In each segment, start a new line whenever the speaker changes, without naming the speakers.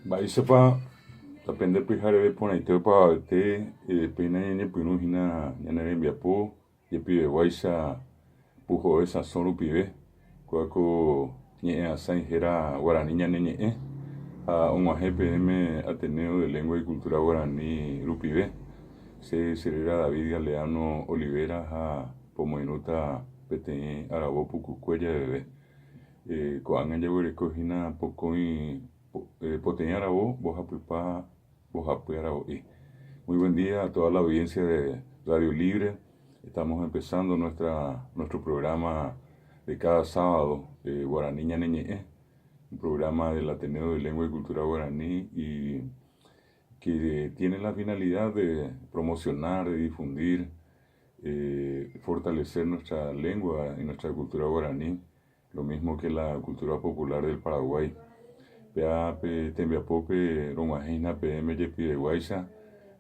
Baisapa depende pijare ponaite pa te pina ñe pinu hina ñane biapo ye pibe waisa pujo esa solo pibe cuaco ñe asa hera guaraní ñane ñe a un AGPM Ateneo de Lengua y Cultura Guaraní Rupibe se será David Galeano Olivera a Pomoinuta Pete Arabo Pucucuella bebé coanga llevo cojina poco y Potenía Arabo Boja Arabo. Muy buen día a toda la audiencia de Radio Libre. Estamos empezando nuestro programa de cada sábado, Guaraní Ñaneñe, un programa del Ateneo de Lengua y Cultura Guaraní y que tiene la finalidad de promocionar, de difundir, fortalecer nuestra lengua y nuestra cultura guaraní, lo mismo que la cultura popular del Paraguay. Pea tembiapope ronguajina PM yepi de guaisa,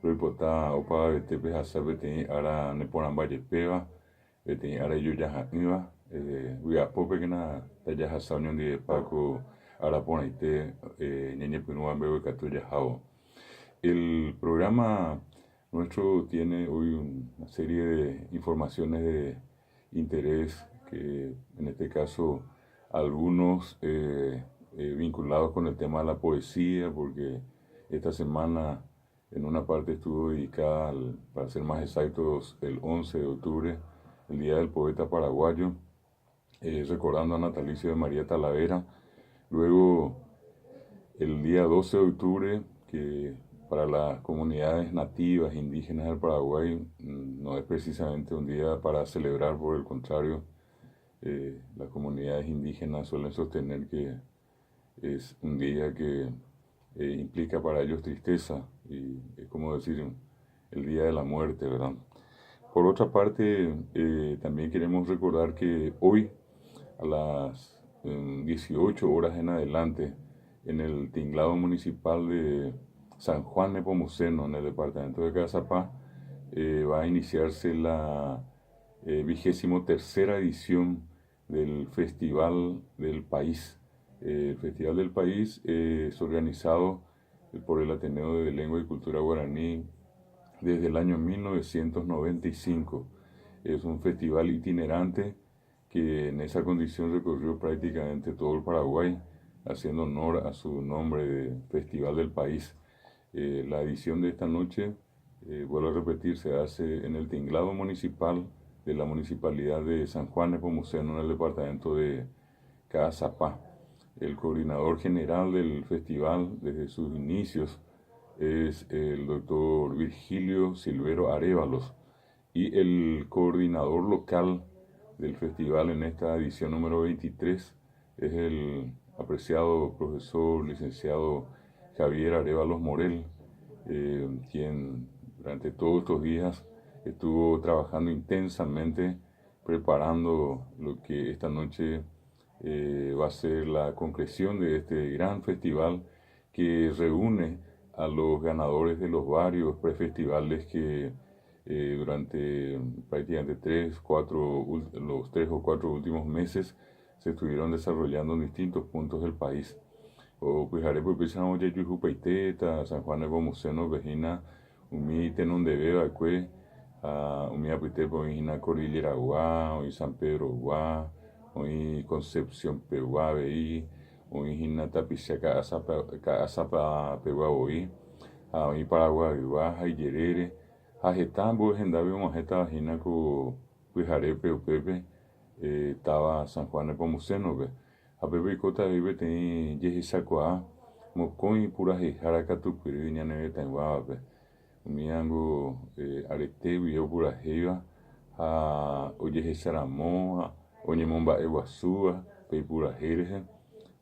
roipota opa betepe hasa beten ara neporamba yepeva, beten ara yoya iba, viapope que na taya hasa unión de paco ara ponaite ñeñe pinua bebe catuya jao. El programa nuestro tiene hoy una serie de informaciones de interés que en este caso algunos vinculados con el tema de la poesía, porque esta semana en una parte estuvo dedicada, para ser más exactos, el 11 de octubre, el Día del Poeta Paraguayo, recordando a natalicio de María Talavera. Luego, el día 12 de octubre, que para las comunidades nativas indígenas del Paraguay no es precisamente un día para celebrar, por el contrario, las comunidades indígenas suelen sostener que es un día que implica para ellos tristeza y es como decir el día de la muerte, ¿verdad? Por otra parte, también queremos recordar que hoy a las 18 horas en adelante, en el tinglado municipal de San Juan Nepomuceno, en el departamento de Cazapá, va a iniciarse la 23ª edición del Festival del País. El Festival del País es organizado por el Ateneo de Lengua y Cultura Guaraní desde el año 1995. Es un festival itinerante que en esa condición recorrió prácticamente todo el Paraguay, haciendo honor a su nombre de Festival del País. La edición de esta noche, vuelvo a repetir, se hace en el tinglado municipal de la Municipalidad de San Juan Nepomuceno, en el departamento de Caazapá. El coordinador general del festival desde sus inicios es el doctor Virgilio Silvero Arévalos y el coordinador local del festival en esta edición número 23 es el apreciado profesor licenciado Javier Arévalos Morel, quien durante todos estos días estuvo trabajando intensamente preparando lo que esta noche va a ser la concreción de este gran festival que reúne a los ganadores de los varios prefestivales que durante prácticamente los 3 o 4 últimos meses se estuvieron desarrollando en distintos puntos del país. O pues haré pues pensamos ya yuju paiteta, San Juan de Nepomuceno, vejina, umi tenon de beba cue, umi apite pues vejina Cordillera Guá, hoy San Pedro Guá, hoy Concepción Peguá veí, hoy hina tapicia Caazapa Peguá hoy, hoy Paraguay Guá, Hayerere, Ajetambo, Gendabe, Majeta, vejina co pues haré pepe, estaba San Juan de Nepomuceno, ve. A bebé cota vive ten yehi sakwa mokoi pura he harakatu piri nyane tangwa be miango arete yo pura heva a oye he saramo onye momba ewasua pe pura herje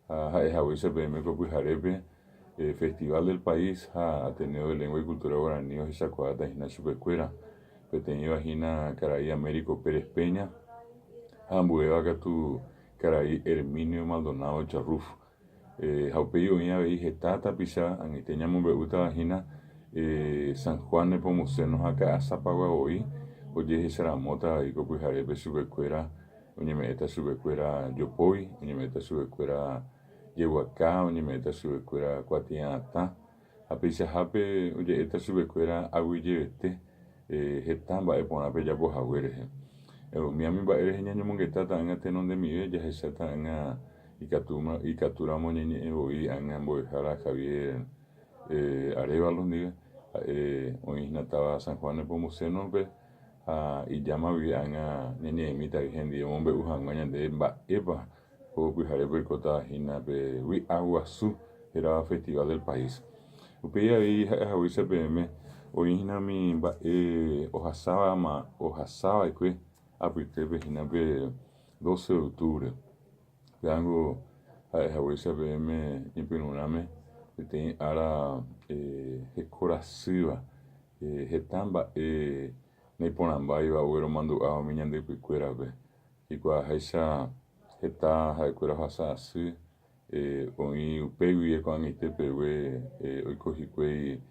a hawisa be me ko pujarepe Festival del País ha Ateneo de Lengua y Cultura Guaraní o sakwa ta hina supercuera petenido hina caray Américo Pérez Peña ambueva katu Caray Herminio Maldonado Charruf. Jaupeyo Iña Vegetata Pisá, Aniteñamo Beuta Vagina, San Juan Nepomuceno acá Zapagua hoy, oye Saramota y Copujarepe Subecuera, Oñemeta Subecuera Yopoi, Oñemeta Subecuera Yehuacá, oñemeta chuvecuéra Kuatia'atã, ha peichahápe oje'éta chuvekuéra aguyjevete heta mba'e porãpe japohague rehe. Umi mba'e rehe ñañomongeta ta'ỹa tenondemive jahecha ta'ỹa ikatúramo oñeñe'ẽvoi ta'ỹa mbo'ehára Javier Arévalo ndive oĩhína táva San Juan Nepomucénope ha ijámagui ta'ỹa ñañe'ẽmítagui hendive omombe'u hag̃ua ñande mba'épa pyharépe oikotavahína pegui Aguazú hérava Festival del País. Upéi avei ha'ehaguéicha peẽme oĩhínami mba'e ohasava'ekue apytépe hína pe 12 de octubre peángo ha'ehaguéicha peẽme ñepyrũrãme peteĩ ára hekorasýva heta mba'e naiporãmbáiva overo mandu'ávape ñande ypykuérape hikuaaháicha heta ha'ekuéra ohasa asy oĩ upégui ko'ag̃aitepegue oiko hikuái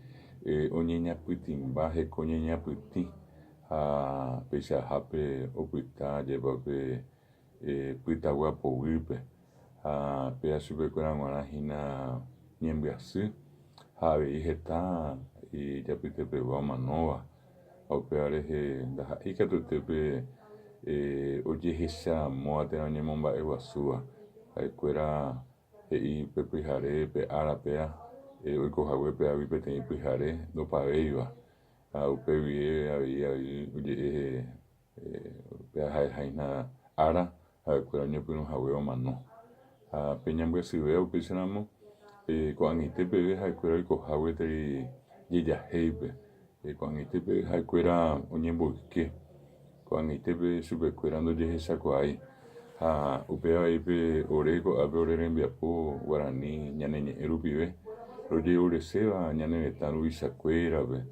oñeñapytĩmba heko ñeñapytĩ ha peichahápe opyta jepape pytaguapowýpe ha péa chupekuéra g̃uarãhína ñembyasy ha avei heta ijapytepegua omanóva ha upéva rehe ndaha'éi katuetépe ojehecharamóva térã oñemomba'eguasúva ha'ekuéra he'i pe pyhare pe árapea oikohague peagui peteĩ pyhare ndopavéiva ha upégui avei oje'e peahãihína ára ha'ekuéra oñepyrũhague omano ha peñambyasýve upéicharamo ko'ag̃aitépeve ha'ekuéra oikohagueteri jejahéipe ko'ag̃aitépe ha'ekuéra oñemboyke ko'ag̃aitépe chupekuéra ndojehechakuaái ha upévaipe ore ko'ápe ore rembiapo Guarani ñane ñe'ẽ rupive rojeoreséva ñane retã ruvichakuérape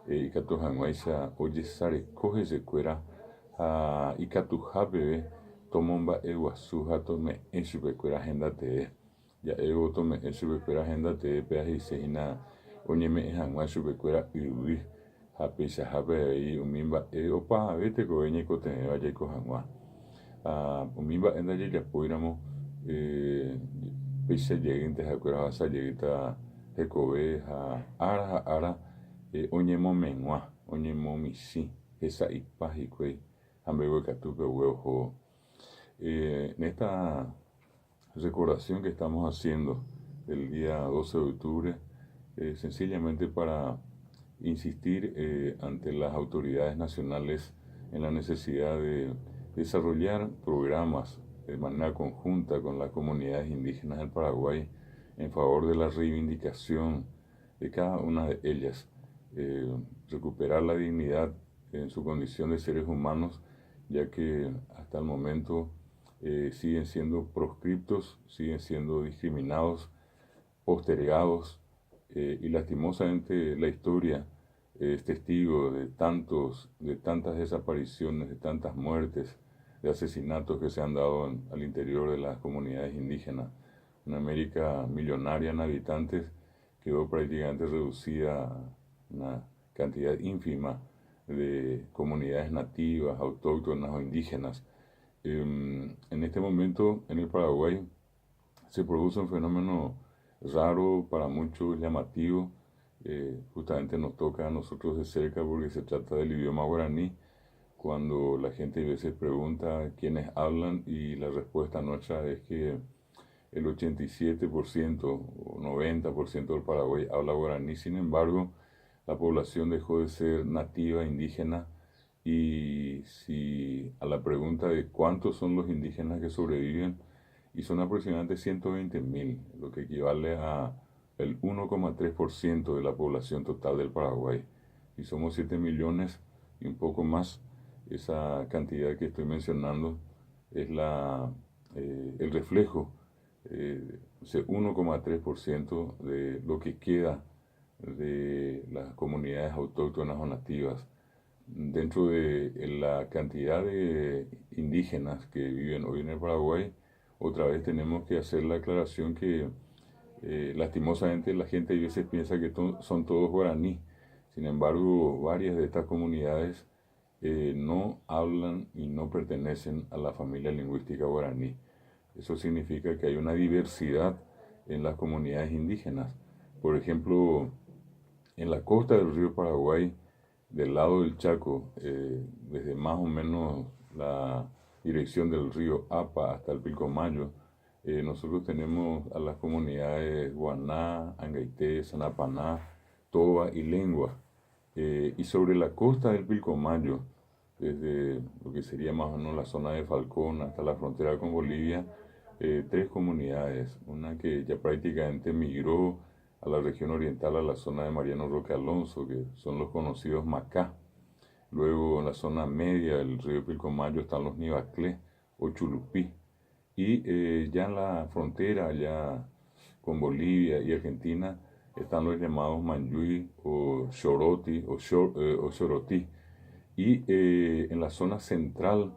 ikatu hag̃uáicha ojesareko hesekuéra ha ikatuhápeve tomomba'eguasu ha tome'ẽ chupekuéra hendatee ja'évo tome'ẽ chupekuéra hendatee peahaicehína oñeme'ẽ hag̃ua chupekuéra yvy ha peichahápe avei umi mba'e opavave tekove ñaikotevẽva jaiko hag̃ua ha umi mba'e ndajejapóiramo peichajeýnte ha'ekuéra ohasajeýta hekove ha ára oñemomeg̃ua oñemomichĩ hesa'ípa hikuái ha mbeguekatúpegue oho. En esta recordación que estamos haciendo el día 12 de octubre, sencillamente para insistir ante las autoridades nacionales en la necesidad de desarrollar programas de manera conjunta con las comunidades indígenas del Paraguay en favor de la reivindicación de cada una de ellas, recuperar la dignidad en su condición de seres humanos, ya que hasta el momento siguen siendo proscriptos, siguen siendo discriminados, postergados, y lastimosamente la historia es testigo de tantas desapariciones, de tantas muertes, de asesinatos que se han dado al interior de las comunidades indígenas. Una América millonaria en habitantes quedó prácticamente reducida a una cantidad ínfima de comunidades nativas, autóctonas o indígenas. En este momento en el Paraguay se produce un fenómeno raro, para muchos llamativo, justamente nos toca a nosotros de cerca porque se trata del idioma guaraní. Cuando la gente a veces pregunta quiénes hablan, y la respuesta nuestra es que el 87% o 90% del Paraguay habla guaraní. Sin embargo, la población dejó de ser nativa indígena, y si a la pregunta de cuántos son los indígenas que sobreviven, y son aproximadamente 120.000, lo que equivale a el 1,3% de la población total del Paraguay, y somos 7 millones y un poco más. Esa cantidad que estoy mencionando es el reflejo, ese 1,3% de lo que queda de las comunidades autóctonas o nativas. Dentro de la cantidad de indígenas que viven hoy en el Paraguay, otra vez tenemos que hacer la aclaración que lastimosamente la gente a veces piensa que son todos guaraní. Sin embargo, varias de estas comunidades no hablan y no pertenecen a la familia lingüística guaraní. Eso significa que hay una diversidad en las comunidades indígenas. Por ejemplo, en la costa del río Paraguay, del lado del Chaco, desde más o menos la dirección del río Apa hasta el Pilcomayo, nosotros tenemos a las comunidades Guaná, Angaité, Sanapaná, Toba y Lengua. Y sobre la costa del Pilcomayo, desde lo que sería más o menos la zona de Falcón hasta la frontera con Bolivia, tres comunidades, una que ya prácticamente migró a la región oriental, a la zona de Mariano Roque Alonso, que son los conocidos Macá. Luego en la zona media del río Pilcomayo están los Nivaclé o Chulupí. Y ya en la frontera, ya con Bolivia y Argentina, están los llamados Manjui o Choroti o Chorotí. Y en la zona central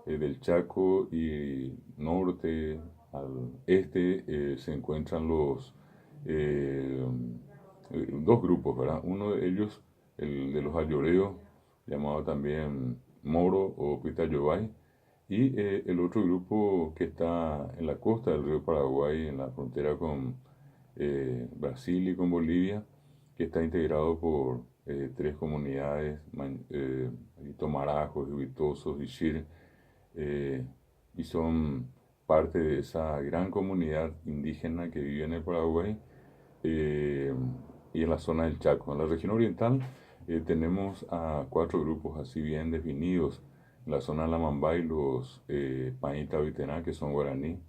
del Chaco y norte al este se encuentran eh, dos grupos, ¿verdad? Uno de ellos, el de los ayoreos, llamado también Moro o Pitayobay, y el otro grupo que está en la costa del río Paraguay, en la frontera con Brasil y con Bolivia, que está integrado por tres comunidades, Tomarajos, Huitosos y Shir, eh, y son parte de esa gran comunidad indígena que vive en el Paraguay eh, y en la zona del Chaco. En la región oriental tenemos a cuatro grupos así bien definidos. En la zona de la Mambay, los Pañita Viterá, que son guaraní.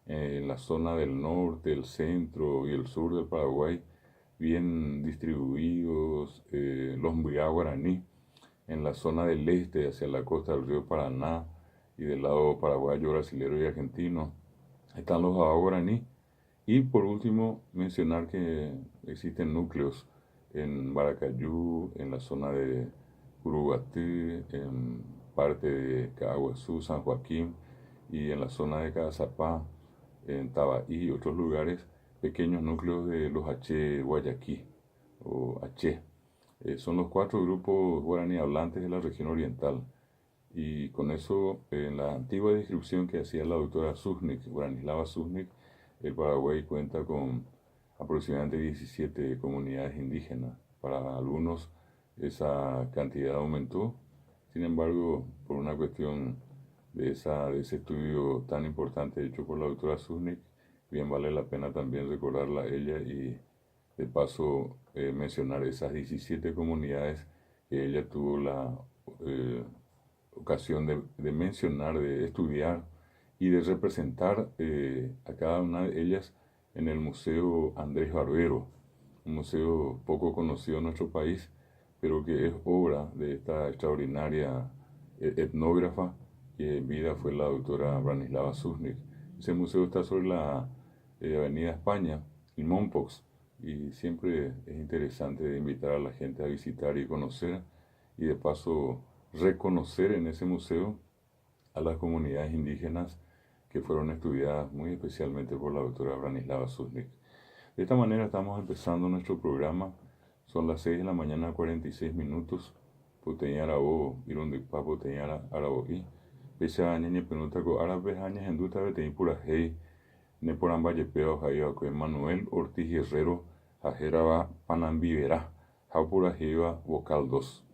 En la zona del norte, el centro y el sur del Paraguay, bien distribuidos, los Mbuyá guaraní. En la zona del este, hacia la costa del río Paraná y del lado paraguayo, brasilero y argentino, están los Abá guaraní. Y por último, mencionar que existen núcleos en Baracayú, en la zona de Uruguatí, en parte de Caguazú, San Joaquín y en la zona de Cazapá, en Tabaí y otros lugares, pequeños núcleos de los H Guayaquí o H. Son los cuatro grupos guaraní hablantes de la región oriental. Y con eso, en la antigua descripción que hacía la doctora Susnik, Branislava Susnik, el Paraguay cuenta con aproximadamente 17 comunidades indígenas. Para algunos esa cantidad aumentó, sin embargo, por una cuestión de ese estudio tan importante hecho por la doctora Susnik, bien vale la pena también recordarla a ella y de paso mencionar esas 17 comunidades que ella tuvo la ocasión de mencionar, de estudiar y de representar a cada una de ellas en el Museo Andrés Barbero, un museo poco conocido en nuestro país, pero que es obra de esta extraordinaria etnógrafa que en vida fue la doctora Branislava Susnik. Ese museo está sobre la Avenida España, en Mompox, y siempre es interesante invitar a la gente a visitar y conocer, y de paso reconocer en ese museo a las comunidades indígenas que fueron estudiadas muy especialmente por la doctora Branislava Susnik. De esta manera estamos empezando nuestro programa. Son las 6 de la mañana, 46 minutos. Puteña arabo, irundipa puteña arabo y. Pesa ñeñe penuta ko árabe añas en duta beteñi pura hey. Ne por ambayepeo jaiva ko Manuel Ortiz Guerrero, Ajeraba Panambivera, Japura Jiva, vocal 2.